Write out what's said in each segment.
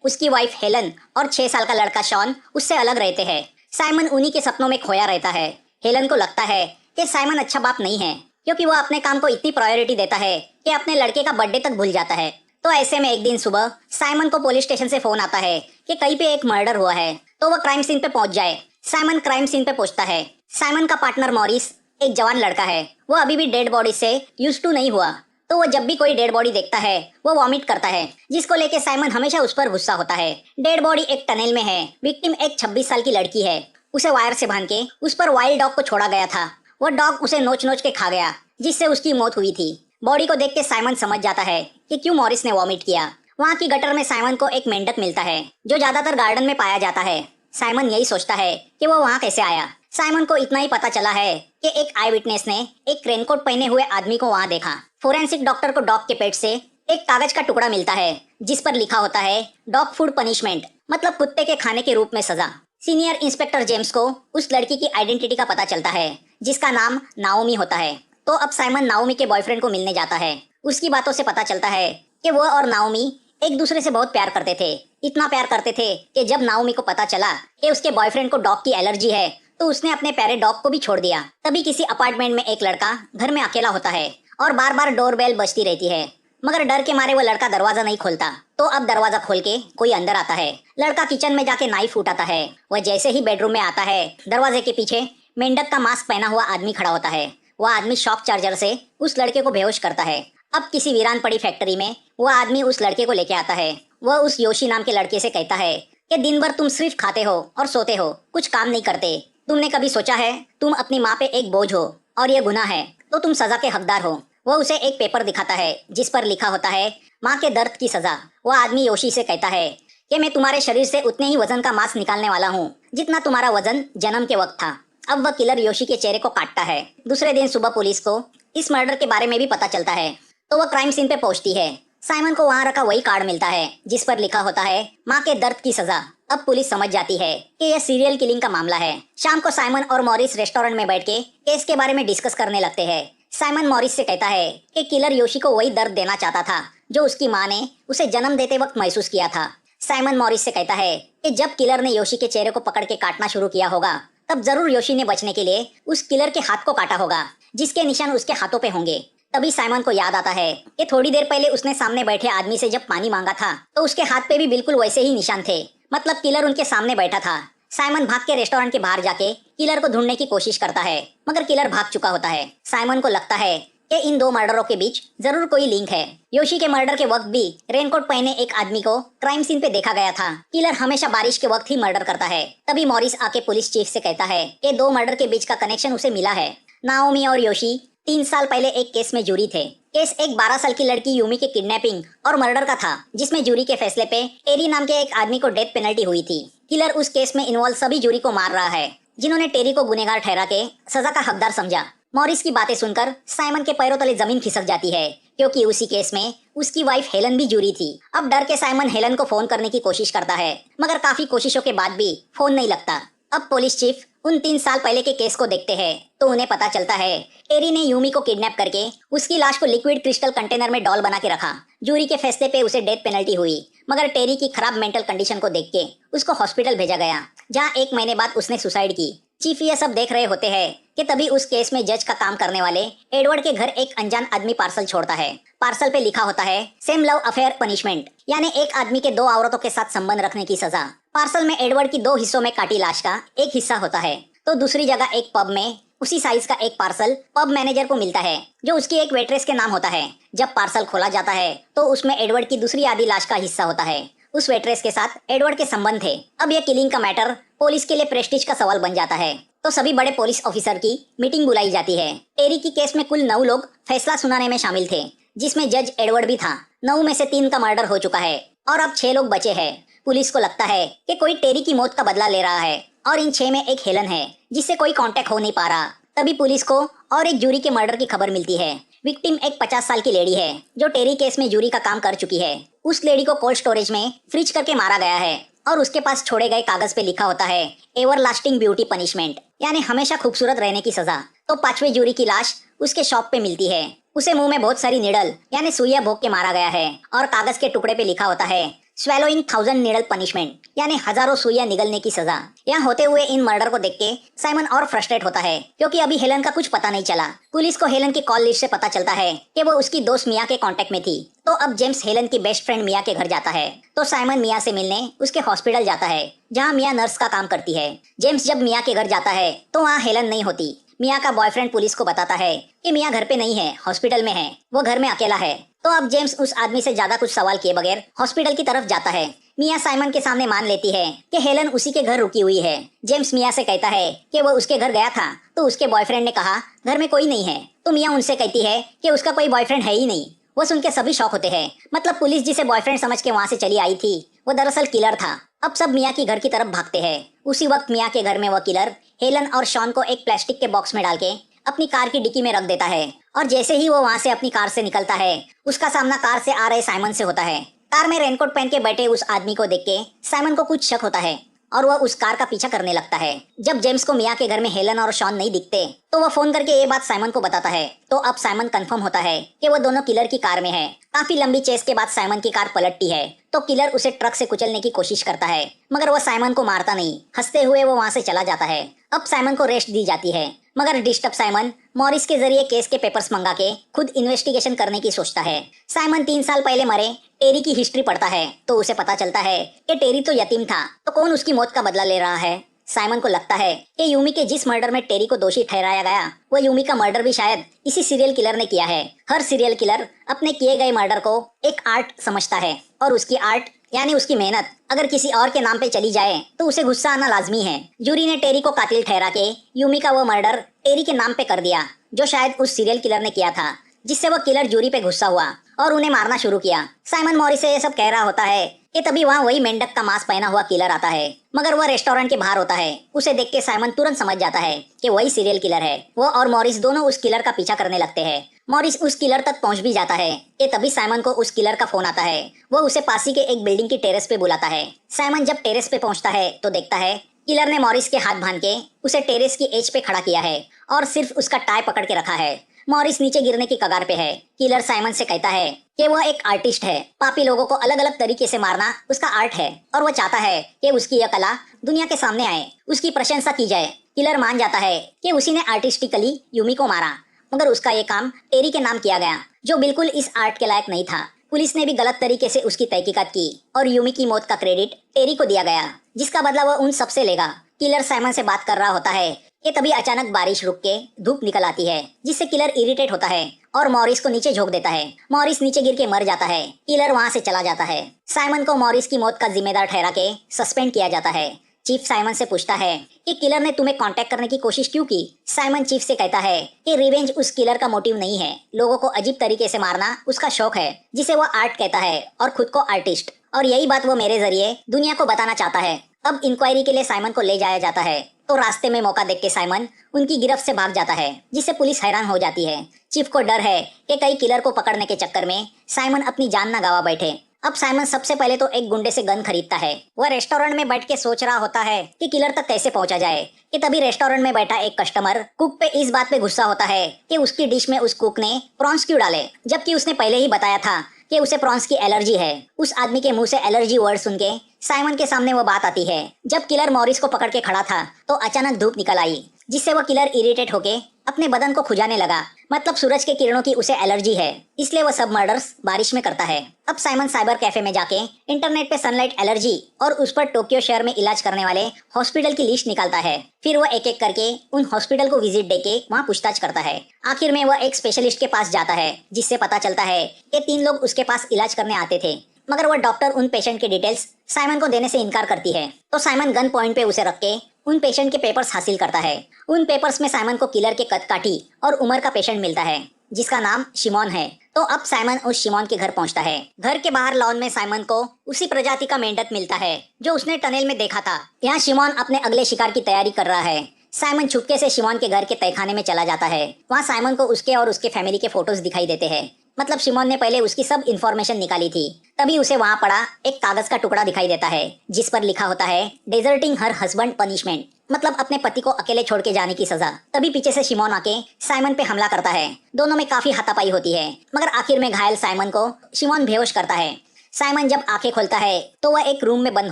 उसकी wife Helen और 6 साल का लड़का शॉन उससे अलग रहते हैं। साइमन उन्हीं के सपनों में खोया रहता है। हेलन को लगता है कि साइमन अच्छा बाप नहीं है, क्योंकि वो अपने काम को इतनी प्रायोरिटी देता है कि अपने लड़के का बर्थडे तक भूल जाता है। तो ऐसे में एक दिन सुबह साइमन को पुलिस स्टेशन से फोन आता है कि कहीं पे एक मर्डर हुआ है, तो वो क्राइम सीन पे पहुंच जाए। साइमन क्राइम सीन पे पहुंचता है। साइमन का पार्टनर मॉरिस एक जवान लड़का है, वो अभी भी डेड बॉडी से यूज टू नहीं हुआ, तो वो जब भी कोई डेड बॉडी देखता है वो वॉमिट करता है, जिसको लेके साइमन हमेशा उस पर गुस्सा होता है। डेड बॉडी एक टनल में है। विक्टिम एक 26 साल की लड़की है। उसे वायर से बांध के उस पर वाइल्ड डॉग को छोड़ा गया था। वो डॉग उसे नोच नोच के खा गया, जिससे उसकी मौत हुई थी। बॉडी को देख के साइमन समझ जाता है कि क्यों मॉरिस ने वॉमिट किया। वहाँ की गटर में साइमन को एक मेंढक मिलता है, जो ज्यादातर गार्डन में पाया जाता है। साइमन यही सोचता है कि वो वहाँ कैसे आया। साइमन को इतना ही पता चला है कि एक आई विटनेस ने एक रेनकोट पहने हुए आदमी को वहाँ देखा। फोरेंसिक डॉक्टर को डॉग के पेट से एक कागज का टुकड़ा मिलता है, जिस पर लिखा होता है डॉग फूड पनिशमेंट, मतलब कुत्ते के खाने के रूप में सजा। सीनियर इंस्पेक्टर जेम्स को उस लड़की की आइडेंटिटी का पता चलता है, जिसका नाम नाओमी होता है। तो अब साइमन नाओमी के बॉयफ्रेंड को मिलने जाता है। उसकी बातों से पता चलता है कि वो और नाओमी एक दूसरे से बहुत प्यार करते थे। इतना प्यार करते थे कि जब नाओमी को पता चला कि उसके बॉयफ्रेंड को डॉग की एलर्जी है, तो उसने अपने प्यारे डॉग को भी छोड़ दिया। तभी किसी अपार्टमेंट में एक लड़का घर में अकेला होता है और बार बार डोरबेल बजती रहती है, मगर डर के मारे वो लड़का दरवाजा नहीं खोलता। तो अब दरवाजा खोल के कोई अंदर आता है। लड़का किचन में जाके नाइफ उठाता है। वह जैसे ही बेडरूम में आता है, दरवाजे के पीछे मेंढक का मास्क पहना हुआ आदमी खड़ा होता है। वह आदमी शॉक चार्जर से उस लड़के को बेहोश करता है। अब किसी वीरान पड़ी फैक्ट्री में वह आदमी उस लड़के को लेके आता है। वह उस योशी नाम के लड़के से कहता है कि दिन भर तुम सिर्फ खाते हो और सोते हो, कुछ काम नहीं करते। तुमने कभी सोचा है तुम अपनी माँ पे एक बोझ हो और ये गुनाह है, तो तुम सजा के हकदार हो। वह उसे एक पेपर दिखाता है, जिस पर लिखा होता है माँ के दर्द की सजा। वह आदमी योशी से कहता है कि मैं तुम्हारे शरीर से उतने ही वजन का मांस निकालने वाला हूँ जितना तुम्हारा वजन जन्म के वक्त था। अब वह किलर योशी के चेहरे को काटता है। दूसरे दिन सुबह पुलिस को इस मर्डर के बारे में भी पता चलता है, तो वह क्राइम सीन पे पहुंचती है। साइमन को वहां रखा वही कार्ड मिलता है, जिस पर लिखा होता है माँ के दर्द की सजा। अब पुलिस समझ जाती है कि यह सीरियल किलिंग का मामला है। शाम को साइमन और मॉरिस रेस्टोरेंट में बैठ के केस के बारे में डिस्कस करने लगते हैं। साइमन मॉरिस से कहता है कि किलर योशी को वही दर्द देना चाहता था जो उसकी माँ ने उसे जन्म देते वक्त महसूस किया था। साइमन मॉरिस से कहता है कि जब किलर ने योशी के चेहरे को पकड़ के काटना शुरू किया होगा, तब जरूर योशी ने बचने के लिए उस किलर के हाथ को काटा होगा, जिसके निशान उसके हाथों पे होंगे। तभी साइमन को याद आता है कि थोड़ी देर पहले उसने सामने बैठे आदमी से जब पानी मांगा था, तो उसके हाथ पे भी बिल्कुल वैसे ही निशान थे, मतलब किलर उनके सामने बैठा था। साइमन भाग के रेस्टोरेंट के बाहर जाके किलर को ढूंढने की कोशिश करता है, मगर किलर भाग चुका होता है। साइमन को लगता है कि इन दो मर्डरों के बीच जरूर कोई लिंक है। योशी के मर्डर के वक्त भी रेनकोट पहने एक आदमी को क्राइम सीन पे देखा गया था। किलर हमेशा बारिश के वक्त ही मर्डर करता है। तभी मॉरिस आके पुलिस चीफ से कहता है कि दो मर्डर के बीच का कनेक्शन उसे मिला है। नाओमी और योशी 3 साल पहले एक केस में जूरी थे। केस एक 12 साल की लड़की यूमी के किडनैपिंग और मर्डर का था, जिसमें जूरी के फैसले पे टेरी नाम के एक आदमी को डेथ पेनल्टी हुई थी। किलर उस केस में इन्वॉल्व सभी जूरी को मार रहा है, जिन्होंने टेरी को गुनहगार ठहरा के सजा का हकदार समझा। मॉरिस की बातें सुनकर साइमन के पैरों तले जमीन खिसक जाती है, क्योंकि उसी केस में उसकी वाइफ हेलन भी जूरी थी। अब डर के साइमन हेलन को फोन करने की कोशिश करता है, मगर काफी कोशिशों के बाद भी फोन नहीं लगता। अब पुलिस चीफ उन 3 साल पहले के केस को देखते हैं, तो उन्हें पता चलता है टेरी ने यूमी को किडनैप करके उसकी लाश को लिक्विड क्रिस्टल कंटेनर में डॉल बना के रखा। जूरी के फैसले पे उसे डेथ पेनल्टी हुई, मगर टेरी की खराब मेंटल कंडीशन को देख के उसको हॉस्पिटल भेजा गया, जहाँ 1 महीने बाद उसने सुसाइड की। चीफ ये सब देख रहे होते हैं कि तभी उस केस में जज का काम करने वाले एडवर्ड के घर एक अनजान आदमी पार्सल छोड़ता है। पार्सल पे लिखा होता है सेम लव अफेयर पनिशमेंट, यानी एक आदमी के 2 औरतों के साथ संबंध रखने की सजा। पार्सल में एडवर्ड की 2 हिस्सों में काटी लाश का एक हिस्सा होता है, तो दूसरी जगह एक पब में उसी साइज का एक पार्सल पब मैनेजर को मिलता है, जो उसकी एक वेट्रेस के नाम होता है। जब पार्सल खोला जाता है, तो उसमें एडवर्ड की दूसरी आधी लाश का हिस्सा होता है। उस वेट्रेस के साथ एडवर्ड के संबंध थे। अब यह किलिंग का मैटर पुलिस के लिए प्रेस्टीज का सवाल बन जाता है, तो सभी बड़े पुलिस ऑफिसर की मीटिंग बुलाई जाती है। टेरी की केस में कुल 9 लोग फैसला सुनाने में शामिल थे, जिसमें जज एडवर्ड भी था। 9 में से 3 का मर्डर हो चुका है और अब 6 लोग बचे हैं। पुलिस को लगता है कि कोई टेरी की मौत का बदला ले रहा है, और इन 6 में एक हेलन है, जिससे कोई कांटेक्ट हो नहीं पा रहा। तभी पुलिस को और एक जूरी के मर्डर की खबर मिलती है। विक्टिम एक 50 साल की लेडी है, जो टेरी केस में जूरी का काम कर चुकी है। उस लेडी को कोल्ड स्टोरेज में फ्रीज करके मारा गया है, और उसके पास छोड़े गए कागज पे लिखा होता है एवर लास्टिंग ब्यूटी पनिशमेंट, यानी हमेशा खूबसूरत रहने की सजा। तो 5वें जूरी की लाश उसके शॉप पे मिलती है। उसे मुंह में बहुत सारी निडल यानी सुइयां भोग के मारा गया है, और कागज के टुकड़े पे लिखा होता है स्वेलोइंग 1000 नीडल पनिशमेंट, यानी हजारों सुइयां निगलने की सजा। यहाँ होते हुए इन मर्डर को देख के साइमन और फ्रस्ट्रेट होता है, क्योंकि अभी हेलन का कुछ पता नहीं चला। पुलिस को हेलन की कॉल लिस्ट से पता चलता है कि वो उसकी दोस्त मिया के कांटेक्ट में थी। तो अब जेम्स हेलन की बेस्ट फ्रेंड मिया के घर जाता है। तो साइमन मिया से मिलने उसके हॉस्पिटल जाता है, जहाँ मिया नर्स का काम करती है। जेम्स जब मिया के घर जाता है तो वहाँ हेलन नहीं होती। मिया का बॉयफ्रेंड पुलिस को बताता है कि मिया घर पे नहीं है, हॉस्पिटल में है, वो घर में अकेला है। तो अब जेम्स उस आदमी से ज्यादा कुछ सवाल किए बगैर हॉस्पिटल की तरफ जाता है। मिया साइमन के सामने मान लेती है कि हेलन उसी के घर रुकी हुई है। जेम्स मिया से कहता है कि वो उसके घर गया था, तो उसके बॉयफ्रेंड ने कहा घर में कोई नहीं है। तो मिया उनसे कहती है कि उसका कोई बॉयफ्रेंड है ही नहीं। वो सुन के सभी शॉक होते हैं। मतलब पुलिस जिसे बॉयफ्रेंड समझ के वहाँ से चली आई थी, वो दरअसल किलर था। अब सब मिया की घर की तरफ भागते हैं। उसी वक्त मिया के घर में वो किलर हेलन और शॉन को एक प्लास्टिक के बॉक्स में डाल के अपनी कार की डिक्की में रख देता है। और जैसे ही वो वहाँ से अपनी कार से निकलता है, उसका सामना कार से आ रहे साइमन से होता है। कार में रेनकोट पहन के बैठे उस आदमी को देख के साइमन को कुछ शक होता है और वह उस कार का पीछा करने लगता है। जब जेम्स को मिया के घर में हेलन और शॉन नहीं दिखते, तो वह फोन करके ये बात साइमन को बताता है। तो अब साइमन कंफर्म होता है कि वो दोनों किलर की कार में है। काफी लंबी चेस के बाद साइमन की कार पलटती है, तो किलर उसे ट्रक से कुचलने की कोशिश करता है, मगर वो साइमन को मारता नहीं। हंसते हुए वो वहाँ से चला जाता है। अब साइमन को रेस्ट दी जाती है, मगर डिस्टर्ब साइमन मॉरिस के जरिए केस के पेपर्स मंगा के खुद इन्वेस्टिगेशन करने की सोचता है। साइमन 3 साल पहले मरे टेरी की हिस्ट्री पढ़ता है, तो उसे पता चलता है कि टेरी तो यतीम था, तो कौन उसकी मौत का बदला ले रहा है। साइमन को लगता है कि यूमी के जिस मर्डर में टेरी को दोषी ठहराया गया, वो यूमी का मर्डर भी शायद इसी सीरियल किलर ने किया है। हर सीरियल किलर अपने किए गए मर्डर को एक आर्ट समझता है, और उसकी आर्ट यानी उसकी मेहनत अगर किसी और के नाम पे चली जाए तो उसे गुस्सा आना लाजमी है। जूरी ने टेरी को कातिल ठहरा के यूमी का वो मर्डर टेरी के नाम पे कर दिया, जो शायद उस सीरियल किलर ने किया था, जिससे वो किलर जूरी पे गुस्सा हुआ और उन्हें मारना शुरू किया। साइमन मॉरिस से ये सब कह रहा होता है कि तभी वहाँ वही मेंढक का मांस पहना हुआ किलर आता है, मगर वह रेस्टोरेंट के बाहर होता है। उसे देख के साइमन तुरंत समझ जाता है कि वही सीरियल किलर है। वो और मॉरिस दोनों उस किलर का पीछा करने लगते हैं। मॉरिस उस किलर तक पहुंच भी जाता है कि तभी साइमन को उस किलर का फोन आता है। वो उसे पास ही के एक बिल्डिंग की टेरेस पे बुलाता है। साइमन जब टेरेस पे पहुंचता है तो देखता है किलर ने मॉरिस के हाथ बांध के उसे टेरेस की एज पे खड़ा किया है और सिर्फ उसका टाई पकड़ के रखा है। मॉरिस नीचे गिरने की कगार पे है। किलर साइमन से कहता है कि वह एक आर्टिस्ट है, पापी लोगों को अलग अलग तरीके से मारना उसका आर्ट है, और वह चाहता है कि उसकी यह कला दुनिया के सामने आए, उसकी प्रशंसा की जाए। किलर मान जाता है कि उसी ने आर्टिस्टिकली यूमी को मारा, मगर उसका ये काम टेरी के नाम किया गया, जो बिल्कुल इस आर्ट के लायक नहीं था। पुलिस ने भी गलत तरीके से उसकी तहकीकात की और यूमी की मौत का क्रेडिट टेरी को दिया गया, जिसका बदला वह उन सबसे लेगा। किलर साइमन से बात कर रहा होता है कि तभी अचानक बारिश रुक के धूप निकल आती है, जिससे किलर इरिटेट होता है और मॉरिस को नीचे झोंक देता है। मॉरिस नीचे गिर के मर जाता है। किलर वहाँ से चला जाता है। साइमन को मॉरिस की मौत का जिम्मेदार ठहरा के सस्पेंड किया जाता है। चीफ साइमन से पूछता है कि किलर ने तुम्हें कांटेक्ट करने की कोशिश क्यों की। साइमन चीफ से कहता है कि रिवेंज उस किलर का मोटिव नहीं है, लोगों को अजीब तरीके से मारना उसका शौक है, जिसे वो आर्ट कहता है, और खुद को आर्टिस्ट, और यही बात वो मेरे जरिए दुनिया को बताना चाहता है। अब इंक्वायरी के लिए साइमन को ले जाया जाता है, तो रास्ते में मौका देख के साइमन उनकी गिरफ्त से भाग जाता है, जिससे पुलिस हैरान हो जाती है। चीफ को डर है कि कई किलर को पकड़ने के चक्कर में साइमन अपनी जान न गवा बैठे। अब साइमन सबसे पहले तो एक गुंडे से गन खरीदता है। वह रेस्टोरेंट में बैठ के सोच रहा होता है कि किलर तक कैसे पहुंचा जाए कि तभी रेस्टोरेंट में बैठा एक कस्टमर कुक पे इस बात पे गुस्सा होता है कि उसकी डिश में उस कुक ने प्रॉन्स क्यों डाले, जबकि उसने पहले ही बताया था कि उसे प्रॉन्स की एलर्जी है। उस आदमी के मुंह से एलर्जी वर्ड सुन के साइमन के सामने वो बात आती है। जब किलर मॉरिस को पकड़ के खड़ा था तो अचानक धूप निकल आई, जिससे वह किलर इरिटेट होके अपने बदन को खुजाने लगा। मतलब सूरज के किरणों की उसे एलर्जी है, इसलिए वह सब मर्डर्स बारिश में करता है। अब साइमन साइबर कैफे में जाके इंटरनेट पे सनलाइट एलर्जी और उस पर टोक्यो शहर में इलाज करने वाले हॉस्पिटल की लिस्ट निकालता है। फिर वह एक एक करके उन हॉस्पिटल को विजिट देके वहाँ पूछताछ करता है। आखिर में वह एक स्पेशलिस्ट के पास जाता है, जिससे पता चलता है कि 3 लोग उसके पास इलाज करने आते थे, मगर वह डॉक्टर उन पेशेंट के डिटेल्स साइमन को देने से इनकार करती है। तो साइमन गन पॉइंट पे उसे रख के उन पेशेंट के पेपर्स हासिल करता है। उन पेपर्स में साइमन को किलर के कदकाठी और उम्र का पेशेंट मिलता है, जिसका नाम शिमोन है। तो अब साइमन उस शिमोन के घर पहुंचता है। घर के बाहर लॉन में साइमन को उसी प्रजाति का मेंढक मिलता है जो उसने टनल में देखा था। यहाँ शिमोन अपने अगले शिकार की तैयारी कर रहा है। साइमन छुपके से शिमोन के घर के तहखाने में चला जाता है। वहाँ साइमन को उसके और उसके फैमिली के फोटोज दिखाई देते हैं। मतलब शिमोन ने पहले उसकी सब इन्फॉर्मेशन निकाली थी। तभी उसे वहाँ पड़ा एक कागज का टुकड़ा दिखाई देता है, जिस पर लिखा होता है डेजर्टिंग हर हस्बैंड पनिशमेंट, मतलब अपने पति को अकेले छोड़ के जाने की सजा। तभी पीछे से शिमोन आके साइमन पे हमला करता है। दोनों में काफी हाथापाई होती है, मगर आखिर में घायल साइमन को शिमोन बेहोश करता है। साइमन जब आंखें खोलता है तो वह एक रूम में बंद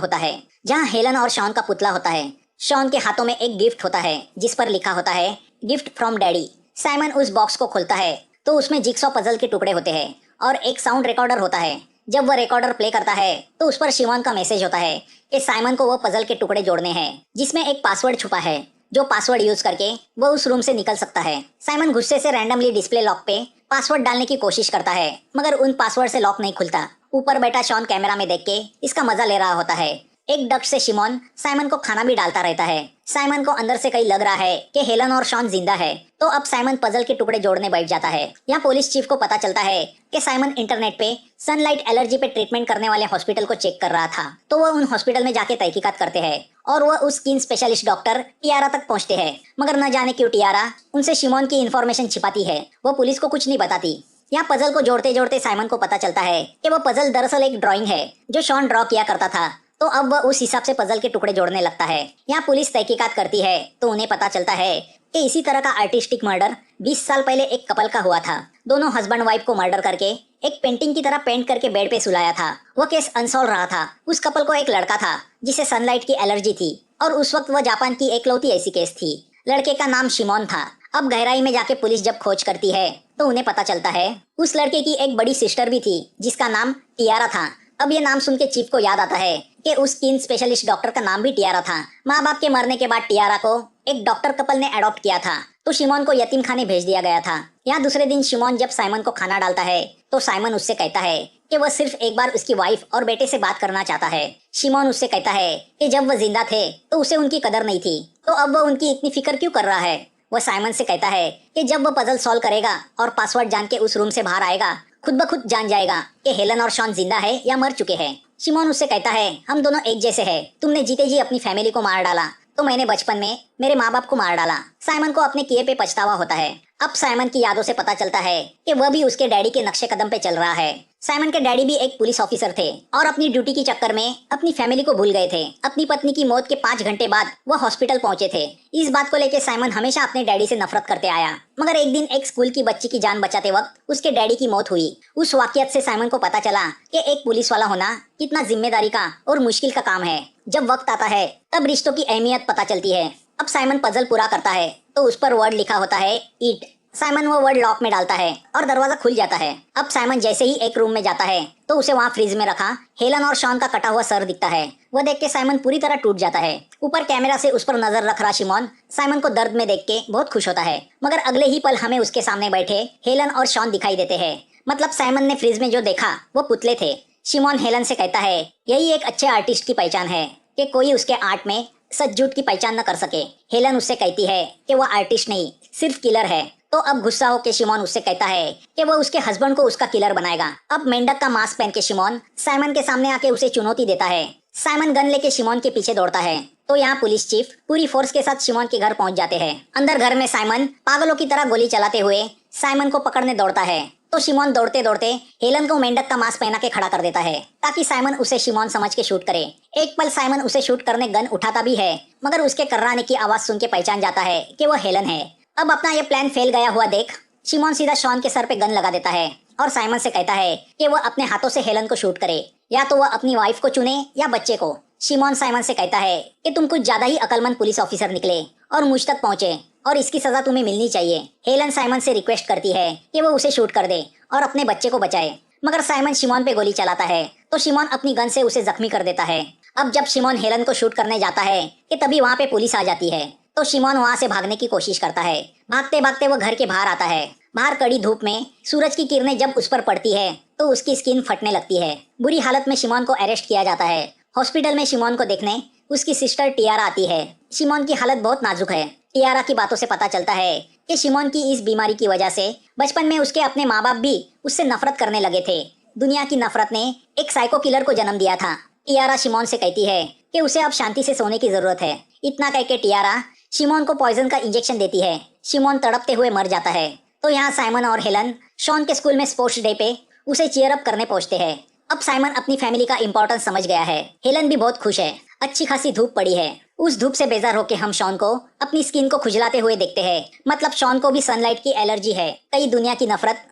होता है जहां हेलन और शॉन का पुतला होता है। शॉन के हाथों में एक गिफ्ट होता है जिस पर लिखा होता है गिफ्ट फ्रॉम डैडी। साइमन उस बॉक्स को खोलता है तो उसमें जिक्सॉ पजल के टुकड़े होते हैं और एक साउंड रिकॉर्डर होता है। जब वह रिकॉर्डर प्ले करता है तो उस पर शिमोन का मैसेज होता है कि साइमन को वो पजल के टुकड़े जोड़ने हैं जिसमें एक पासवर्ड छुपा है, जो पासवर्ड यूज करके वो उस रूम से निकल सकता है। साइमन गुस्से से रैंडमली डिस्प्ले लॉक पे पासवर्ड डालने की कोशिश करता है मगर उन पासवर्ड से लॉक नहीं खुलता। ऊपर बैठा शॉन कैमरा में देख के इसका मजा ले रहा होता है। एक डक से शिमोन साइमन को खाना भी डालता रहता है। साइमन को अंदर से कहीं लग रहा है कि हेलन और शॉन जिंदा है, तो अब साइमन पजल के टुकड़े जोड़ने बैठ जाता है। यहाँ पुलिस चीफ को पता चलता है कि साइमन इंटरनेट पे सनलाइट एलर्जी पे ट्रीटमेंट करने वाले हॉस्पिटल को चेक कर रहा था, तो वह उन हॉस्पिटल में जाके तहकीकात करते हैं और वह उस स्किन स्पेशलिस्ट डॉक्टर टियारा तक पहुंचते हैं। मगर न जाने क्यों टियारा उनसे शिमोन की इन्फॉर्मेशन छिपाती है, वो पुलिस को कुछ नहीं बताती। यहाँ पजल को जोड़ते जोड़ते साइमन को पता चलता है कि वो पजल दरअसल एक ड्राइंग है जो शॉन ड्रॉ किया करता था, तो अब वह उस हिसाब से पजल के टुकड़े जोड़ने लगता है। यहाँ पुलिस तहकीकात करती है तो उन्हें पता चलता है कि इसी तरह का आर्टिस्टिक मर्डर 20 साल पहले एक कपल का हुआ था। दोनों हस्बैंड वाइफ को मर्डर करके एक पेंटिंग की तरह पेंट करके बेड पे सुलाया था। वह केस अनसॉल्व रहा था। उस कपल को एक लड़का था जिसे सनलाइट की एलर्जी थी और उस वक्त वह जापान की एकलौती ऐसी केस थी। लड़के का नाम शिमोन था। अब गहराई में जाके पुलिस जब खोज करती है तो उन्हें पता चलता है उस लड़के की एक बड़ी सिस्टर भी थी जिसका नाम टियारा था। अब ये नाम सुन के चीफ को याद आता है कि उस स्किन स्पेशलिस्ट डॉक्टर का नाम भी टियारा था। माँ बाप के मरने के बाद टियारा को एक डॉक्टर कपल ने अडॉप्ट किया था, तो शिमोन को यतीम खाने भेज दिया गया था। यहाँ दूसरे दिन शिमोन जब साइमन को खाना डालता है तो साइमन उससे कहता है कि वह सिर्फ एक बार उसकी वाइफ और बेटे से बात करना चाहता है। शिमोन उससे कहता है कि जब वह जिंदा थे तो उसे उनकी कदर नहीं थी, तो अब वह उनकी इतनी फिक्र क्यों कर रहा है। वह साइमन से कहता है कि जब वह पजल सॉल्व करेगा और पासवर्ड जान के उस रूम से बाहर आएगा, खुद ब खुद जान जाएगा कि हेलन और शॉन जिंदा है या मर चुके हैं। शिमोन उससे कहता है हम दोनों एक जैसे हैं। तुमने जीते जी अपनी फैमिली को मार डाला, तो मैंने बचपन में मेरे माँ बाप को मार डाला। साइमन को अपने किए पे पछतावा होता है। अब साइमन की यादों से पता चलता है कि वह भी उसके डैडी के नक्शे कदम पे चल रहा है। साइमन के डैडी भी एक पुलिस ऑफिसर थे और अपनी ड्यूटी के चक्कर में अपनी फैमिली को भूल गए थे। अपनी पत्नी की मौत के 5 घंटे बाद वह हॉस्पिटल पहुंचे थे। इस बात को लेकर साइमन हमेशा अपने डैडी से नफरत करते आया, मगर एक दिन एक स्कूल की बच्ची की जान बचाते वक्त उसके डैडी की मौत हुई। उस वाकयात से साइमन को पता चला कि एक पुलिस वाला होना कितना जिम्मेदारी का और मुश्किल का काम है। जब वक्त आता है तब रिश्तों की अहमियत पता चलती है। अब साइमन पजल पूरा करता है तो उस पर वर्ड लिखा होता है ईट। साइमन वो वर्ड लॉक में डालता है और दरवाजा खुल जाता है। अब साइमन जैसे ही एक रूम में जाता है तो उसे वहाँ फ्रिज में रखा हेलन और शॉन का कटा हुआ सर दिखता है। वह देख के साइमन पूरी तरह टूट जाता है। ऊपर कैमरा से उस पर नजर रख रहा शिमोन साइमन को दर्द में देख के बहुत खुश होता है, मगर अगले ही पल हमें उसके सामने बैठे हेलन और शॉन दिखाई देते हैं। मतलब साइमन ने फ्रिज में जो देखा वो पुतले थे। शिमोन हेलन से कहता है यही एक अच्छे आर्टिस्ट की पहचान है कि कोई उसके आर्ट में सच झूठ की पहचान न कर सके। हेलन उससे कहती है कि वह आर्टिस्ट नहीं सिर्फ किलर है। तो अब गुस्सा होकर शिमोन उससे कहता है कि वह उसके हस्बैंड को उसका किलर बनाएगा। अब मेंढक का मास्क पहन के शिमोन साइमन के सामने आके उसे चुनौती देता है। साइमन गन लेके शिमोन के पीछे दौड़ता है, तो यहाँ पुलिस चीफ पूरी फोर्स के साथ शिमोन के घर पहुंच जाते हैं। अंदर घर में साइमन पागलों की तरह गोली चलाते हुए साइमन को पकड़ने दौड़ता है, तो शिमोन दौड़ते दौड़ते हेलन को मेंढक का मास्क पहना के खड़ा कर देता है ताकि साइमन उसे शिमोन समझ के शूट करे। एक पल साइमन उसे शूट करने गन उठाता भी है, मगर उसके कर्राने की आवाज सुन के पहचान जाता है कि वह हेलन है। अब अपना ये प्लान फेल गया हुआ देख शिमोन सीधा शॉन के सर पे गन लगा देता है और साइमन से कहता है कि वह अपने हाथों से हेलन को शूट करे, या तो वह अपनी वाइफ को चुने या बच्चे को। शिमोन साइमन से कहता है कि तुम कुछ ज्यादा ही अकलमंद पुलिस ऑफिसर निकले और मुझ तक पहुंचे और इसकी सजा तुम्हें मिलनी चाहिए। हेलन साइमन से रिक्वेस्ट करती है कि वो उसे शूट कर दे और अपने बच्चे को बचाए, मगर साइमन शिमोन पे गोली चलाता है तो शिमोन अपनी गन से उसे जख्मी कर देता है। अब जब शिमोन हेलन को शूट करने जाता है कि तभी वहाँ पे पुलिस आ जाती है, तो शिमोन वहाँ से भागने की कोशिश करता है। भागते भागते वो घर के बाहर आता है। बाहर कड़ी धूप में सूरज की किरणें जब उस पर पड़ती है तो उसकी स्किन फटने लगती है। बुरी हालत में शिमोन को अरेस्ट किया जाता है। हॉस्पिटल में शिमोन को देखने उसकी सिस्टर टियारा आती है। शिमोन की हालत बहुत नाजुक है। टियारा की बातों से पता चलता है कि शिमोन की इस बीमारी की वजह से बचपन में उसके अपने माँ बाप भी उससे नफरत करने लगे थे। दुनिया की नफरत ने एक साइको किलर को जन्म दिया था। टियारा शिमोन से कहती है कि उसे अब शांति से सोने की जरूरत है। इतना कह के टियारा शिमोन को पॉइजन का इंजेक्शन देती है। शिमोन तड़पते हुए मर जाता है। तो यहाँ साइमन और हेलन शॉन के स्कूल में स्पोर्ट्स डे पे उसे चीयर अप करने पहुंचते हैं। अब साइमन अपनी फैमिली का इंपॉर्टेंस समझ गया है। हेलन भी बहुत खुश है। अच्छी खासी धूप पड़ी है। उस धूप से बेजार होकर हम शॉन को अपनी स्किन को खुजलाते हुए देखते हैं। मतलब शॉन को भी सनलाइट की एलर्जी है। कई दुनिया की नफरत